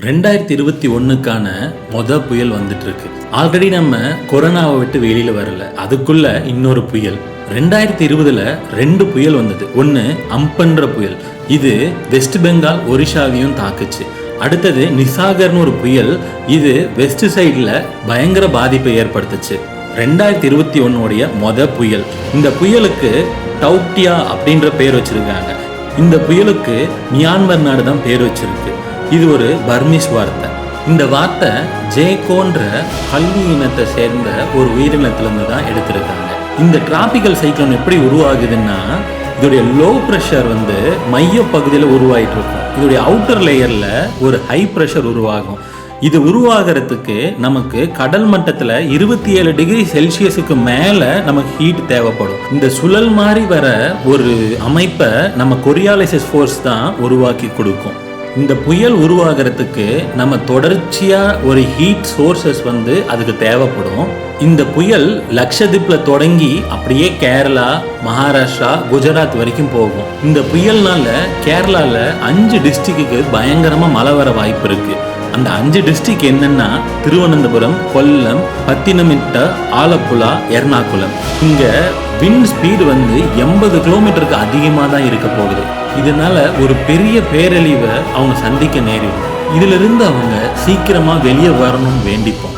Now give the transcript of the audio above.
2021க்கான புயல் வந்துட்டு இருக்கு. ஆல்ரெடி நம்ம கொரோனாவை விட்டு வெளியில வரல, அதுக்குள்ள இன்னொரு புயல். 2020ல 2 புயல் வந்தது. ஒன்று அம்பன்ற புயல், இது வெஸ்ட் பெங்கால் ஒரிஷாவையும் தாக்குச்சு. அடுத்தது நிசாகர்னு ஒரு புயல், இது வெஸ்ட் சைடில் பயங்கர பாதிப்பை ஏற்படுத்துச்சு. 2021 புயல். இந்த புயலுக்கு டவுட்டியா அப்படின்ற பேர் வச்சிருக்காங்க. இந்த புயலுக்கு மியான்மர் நாடு தான் பேர் வச்சிருக்கு. இது ஒரு பர்மீஸ் வார்த்தை. இந்த வார்த்தை ஜேகோன்ற பள்ளி இனத்தை சேர்ந்த ஒரு உயிரினத்திலிருந்து தான் எடுத்திருக்காங்க. இந்த டிராபிக்கல் சைக்ளோன் எப்படி உருவாகுதுன்னா, இதோடைய லோ ப்ரெஷர் மைய பகுதியில் உருவாகிட்டு இருக்கும். இதோடைய அவுட்டர் லேயரில் ஒரு ஹை ப்ரெஷர் உருவாகும். இது உருவாகிறதுக்கு நமக்கு கடல் மட்டத்தில் 27 டிகிரி செல்சியஸுக்கு மேலே நமக்கு ஹீட் தேவைப்படும். இந்த சுழல் மாதிரி வர ஒரு அமைப்பை நம்ம கொரியாலிசிஸ் ஃபோர்ஸ் தான் உருவாக்கி கொடுக்கும். இந்த புயல் உருவாகிறதுக்கு நம்ம தொடர்ச்சியாக ஒரு ஹீட் சோர்சஸ் அதுக்கு தேவைப்படும். இந்த புயல் லக்ஷதீப்பில் தொடங்கி அப்படியே கேரளா, மகாராஷ்டிரா, குஜராத் வரைக்கும் போகும். இந்த புயல்னால கேரளாவில் 5 டிஸ்ட்ரிக்ட்டுக்கு பயங்கரமாக மழை வர வாய்ப்பு இருக்குது. அந்த 5 டிஸ்ட்ரிக்ட் என்னன்னா திருவனந்தபுரம், கொல்லம், பத்தினமிட்ட, ஆலப்புழா, எர்ணாகுளம். இங்கே விண்ட் ஸ்பீடு 80 கிலோமீட்டருக்கு அதிகமாக தான் இருக்க போகுது. இதனால ஒரு பெரிய பேரழிவை அவங்க சந்திக்க நேரிடும். இதிலிருந்து அவங்க சீக்கிரமாக வெளியே வரணும்னு வேண்டிப்போம்.